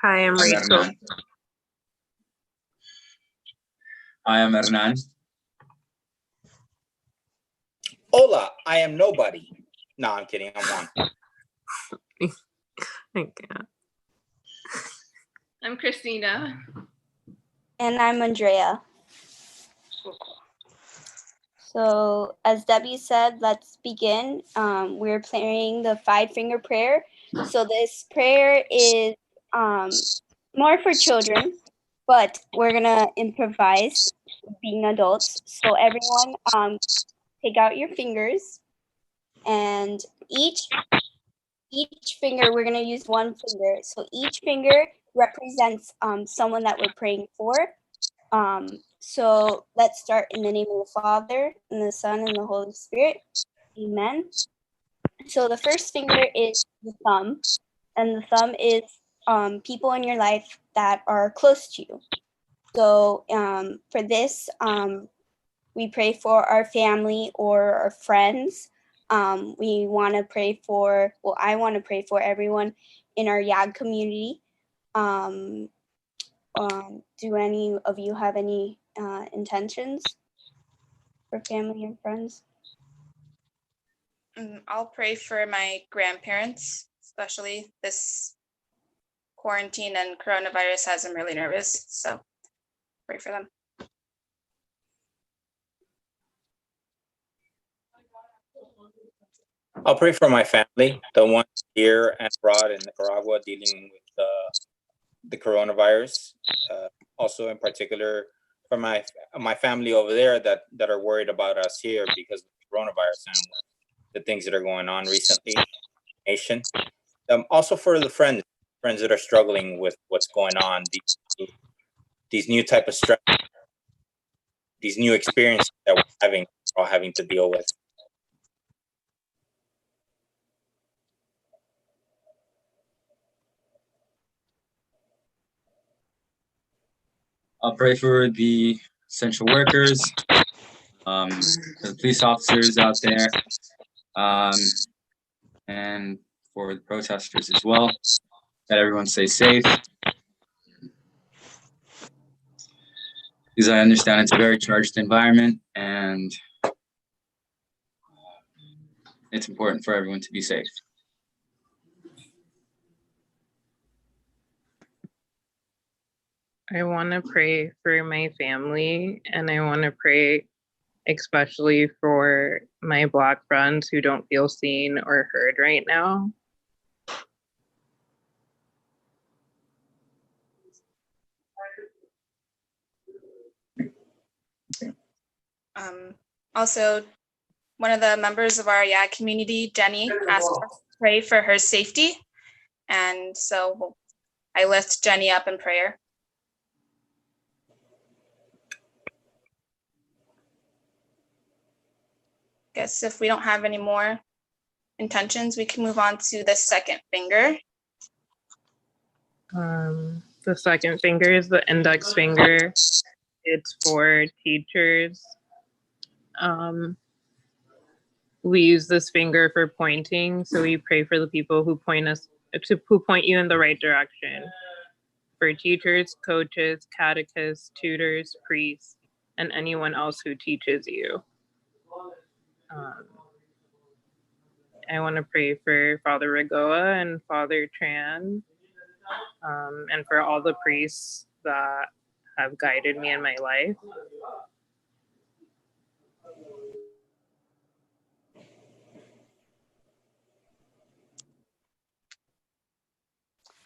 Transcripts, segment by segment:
Hi, I'm Rachel. Hernan. I am Hernan. Hola, I am nobody. No, I'm kidding. I'm Juan. I can't. I'm Christina. And I'm Andrea. So as Debbie said, let's begin. We're praying the Fivefinger Prayer. So this prayer is more for children, but we're gonna improvise being adults. So everyone take out your fingers, and each finger, we're gonna use one finger. So each finger represents someone that we're praying for. So let's start in the name of the Father, and the Son, and the Holy Spirit. Amen. So the first finger is the thumb, and the thumb is people in your life that are close to you. So for this, we pray for our family or our friends. We want to pray for, well, I want to pray for everyone in our YAG community. Do any of you have any intentions for family and friends? I'll pray for my grandparents, especially this quarantine and coronavirus has them really nervous. So pray for them. I'll pray for my family, the ones here and abroad in Nicaragua dealing with the coronavirus. Also, in particular, for my family over there that are worried about us here because of the coronavirus and the things that are going on recently in the nation. Also for the friends that are struggling with what's going on, these new type of stress, these new experiences that we're all having to deal with. I'll pray for the essential workers, for the police officers out there, and for the protesters as well, that everyone stays safe. Because I understand it's a very charged environment and it's important for everyone to be safe. I want to pray for my family, and I want to pray especially for my Black friends who don't feel seen or heard right now. Also, one of the members of our YAG community, Jenny, asked us to pray for her safety. And so I lift Jenny up in prayer. Guess if we don't have any more intentions, we can move on to the second finger. The second finger is the index finger. It's for teachers. We use this finger for pointing, so we pray for the people who point you in the right direction. For teachers, coaches, catechists, tutors, priests, and anyone else who teaches you. I want to pray for Father Rigoa and Father Tran, and for all the priests that have guided me in my life.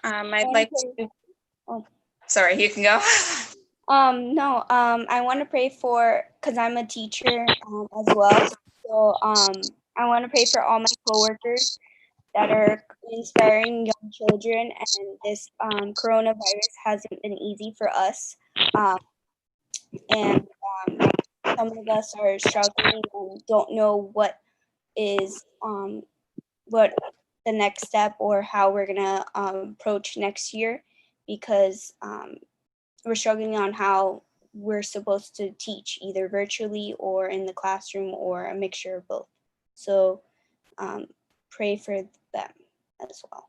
I'd like to, sorry, you can go. No, I want to pray for, because I'm a teacher as well. So I want to pray for all my coworkers that are inspiring young children, and this coronavirus hasn't been easy for us. And some of us are struggling and don't know what is what the next step or how we're gonna approach next year, because we're struggling on how we're supposed to teach, either virtually or in the classroom or a mixture of both. So pray for them as well.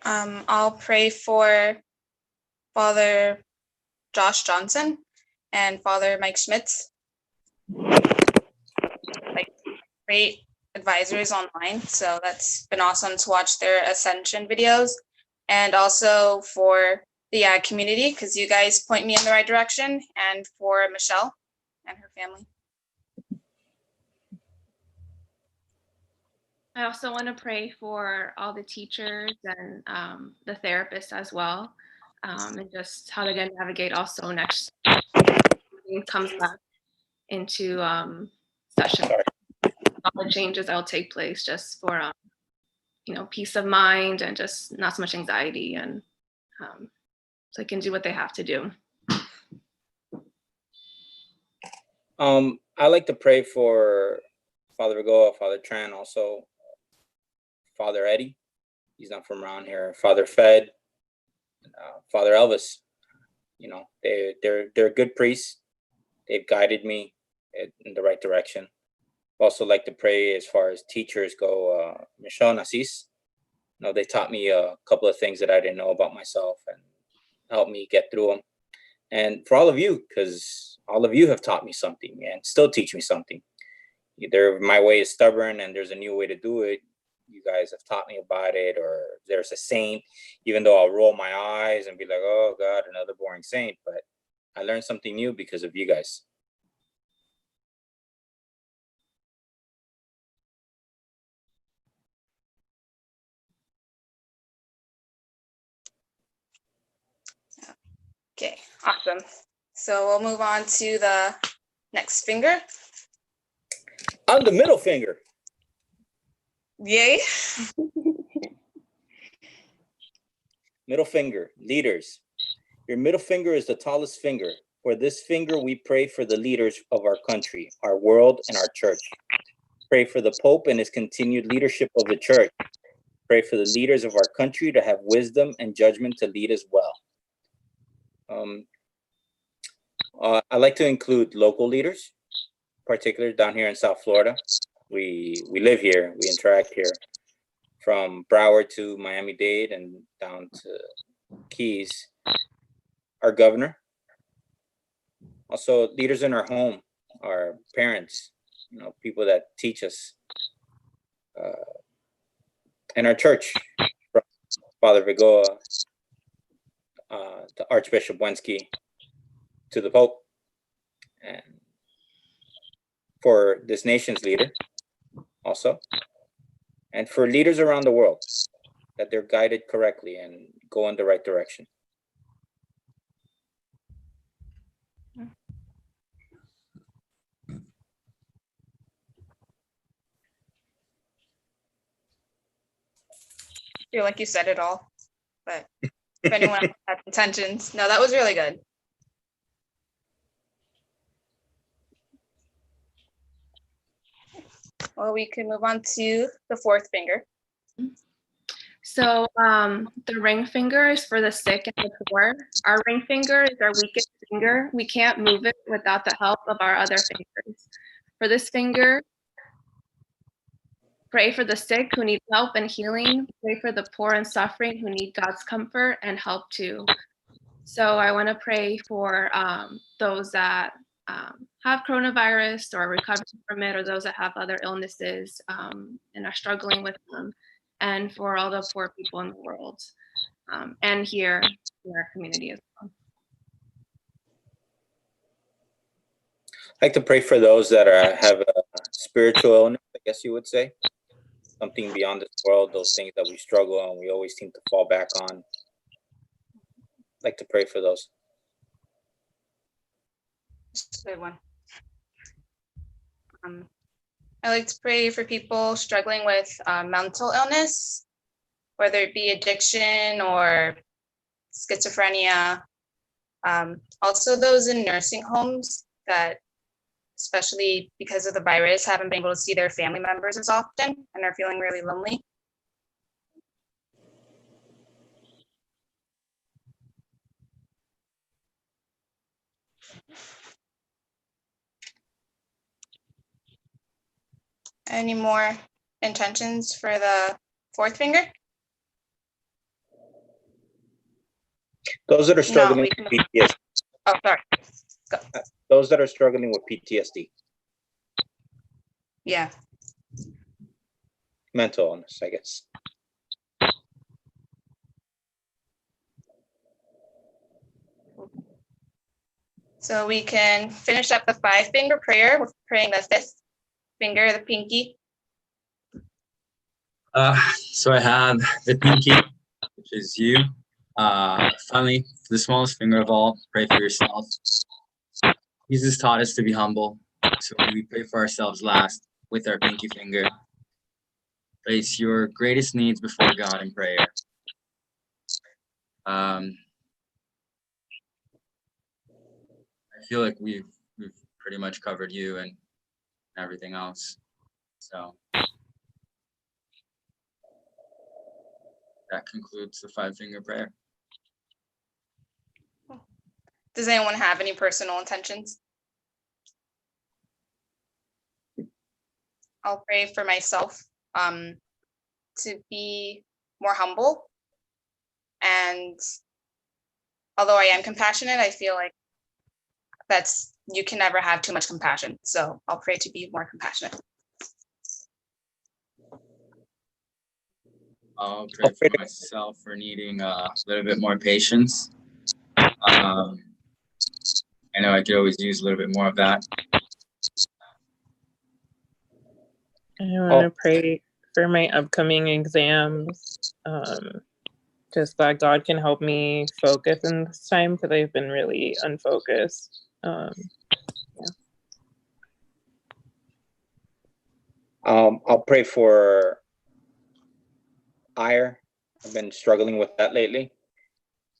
I'll pray for Father Josh Johnson and Father Mike Schmitz, like great advisors online. So that's been awesome to watch their ascension videos, and also for the community, because you guys point me in the right direction, and for Michelle and her family. I also want to pray for all the teachers and the therapists as well, and just how they're going to navigate also next comes back into session. All the changes that will take place just for peace of mind and just not so much anxiety, and so they can do what they have to do. I like to pray for Father Vigoa, Father Tran, also Father Eddie. He's not from around here. Father Fed, Father Elvis. You know, they're good priests. They've guided me in the right direction. Also like to pray as far as teachers go. Michelle and Assis. You know, they taught me a couple of things that I didn't know about myself and helped me get through them. And for all of you, because all of you have taught me something and still teach me something. Either my way is stubborn and there's a new way to do it. You guys have taught me about it, or there's a saint, even though I'll roll my eyes and be like, oh God, another boring saint. But I learned something new because of you guys. Okay, awesome. So we'll move on to the next finger. On the middle finger. Yay. Middle finger, leaders. Your middle finger is the tallest finger. For this finger, we pray for the leaders of our country, our world, and our church. Pray for the Pope and his continued leadership of the church. Pray for the leaders of our country to have wisdom and judgment to lead us well. I like to include local leaders, particularly down here in South Florida. We live here, we interact here, from Broward to Miami-Dade and down to Keys. Our governor, also leaders in our home, our parents, you know, people that teach us, and our church, from Father Vigoa, to Archbishop Wensky, to the Pope, and for this nation's leader also, and for leaders around the world, that they're guided correctly and go in the right direction. I feel like you said it all, but if anyone else has intentions, no, that was really good. Well, we can move on to the fourth finger. So the ring finger is for the sick and the poor. Our ring finger is our weakest finger. We can't move it without the help of our other fingers. For this finger, pray for the sick who need help and healing. Pray for the poor and suffering who need God's comfort and help too. So I want to pray for those that have coronavirus or recovering from it, or those that have other illnesses and are struggling with them, and for all the poor people in the world, and here in our community as well. I like to pray for those that have a spiritual illness, I guess you would say. Something beyond this world, those things that we struggle and we always seem to fall back on. I'd like to pray for those. That's a good one. I like to pray for people struggling with mental illness, whether it be addiction or schizophrenia. Also those in nursing homes that, especially because of the virus, haven't been able to see their family members as often and are feeling really lonely. Any more intentions for the fourth finger? Those that are struggling we with can- PTSD. Oh, sorry. Those that are struggling with PTSD, Yeah. mental illness, I guess. So we can finish up the 5-finger prayer with praying the 5th finger, the pinky. So I have the pinky, which is you. Finally, the smallest finger of all, pray for yourself. Jesus taught us to be humble, so we pray for ourselves last with our pinky finger. Place your greatest needs before God in prayer. I feel like we've pretty much covered you and everything else. So that concludes the 5-finger prayer. Does anyone have any personal intentions? I'll pray for myself to be more humble. And although I am compassionate, I feel like you can never have too much compassion. So I'll pray to be more compassionate. I'll pray for myself for needing a little bit more patience. I know I could always use a little bit more of that. I want to pray for my upcoming exams. Just that God can help me focus in this time because I've been really unfocused. I'll pray for ire. I've been struggling with that lately.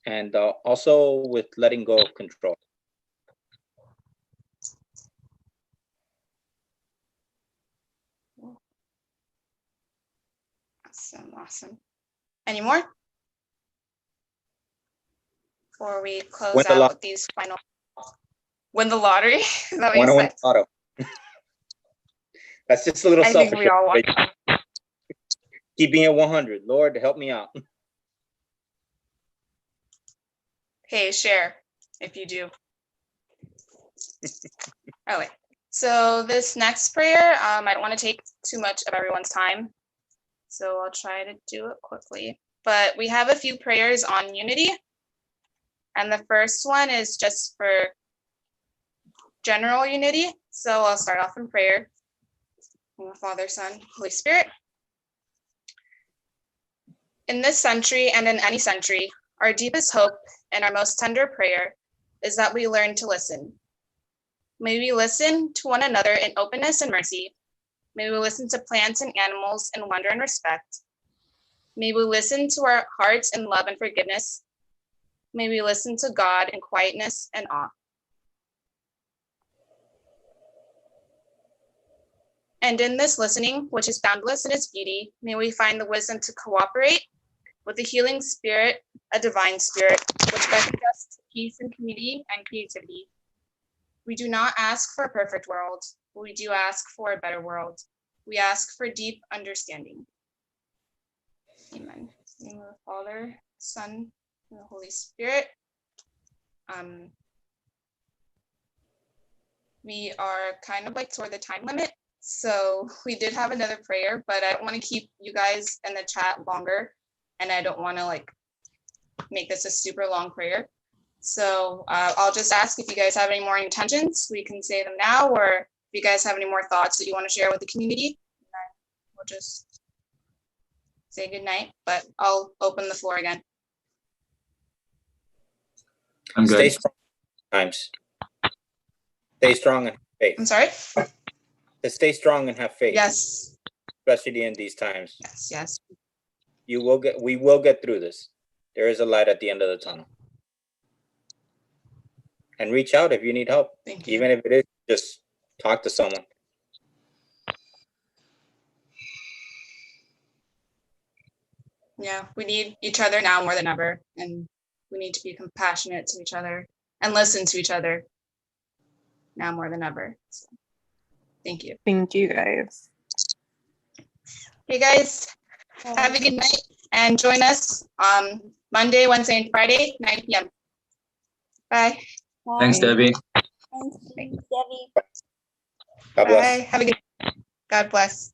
And also with letting go of control. Awesome. Any more? Before we close Win the out with these final. Win the lottery? Is that what you Wanna win said? lotto. That's just a little I selfish. think we all want. Keeping it 100. Lord, help me out. Hey, share if you do. All right. So this next prayer, I don't want to take too much of everyone's time. So I'll try to do it quickly. But we have a few prayers on unity. And the first one is just for general unity. So I'll start off in prayer. Father, Son, Holy Spirit. In this century and in any century, our deepest hope and our most tender prayer is that we learn to listen. May we listen to one another in openness and mercy. May we listen to plants and animals in wonder and respect. May we listen to our hearts in love and forgiveness. May we listen to God in quietness and awe. And in this listening, which is boundless in its beauty, may we find the wisdom to cooperate with the healing spirit, a divine spirit, which beckons us to peace and community and creativity. We do not ask for a perfect world, but we do ask for a better world. We ask for deep understanding. Amen. In the name of the Father, Son, and the Holy Spirit. We are kind of like toward the time limit. So we did have another prayer, but I don't want to keep you guys in the chat longer. And I don't want to like make this a super long prayer. So I'll just ask if you guys have any more intentions, we can say them now, or if you guys have any more thoughts that you want to share with the community, then we'll just say good night, but I'll open the floor again. I'm good. Stay strong times. Stay strong and have faith. I'm sorry? To stay strong and have faith. Yes. Especially in these times. Yes. We will get through this. There is a light at the end of the tunnel. And reach out if you need help. Thank you. Even if it is just talk to someone. Yeah, we need each other now more than ever. And we need to be compassionate to each other and listen to each other now more than ever. So, thank you. Thank you, guys. Hey guys, have a good night and join us Monday, Wednesday, and Friday, 9 p.m. Bye. Thanks, Debbie. Thanks, Debbie. God bless. Bye. Have a good. God bless.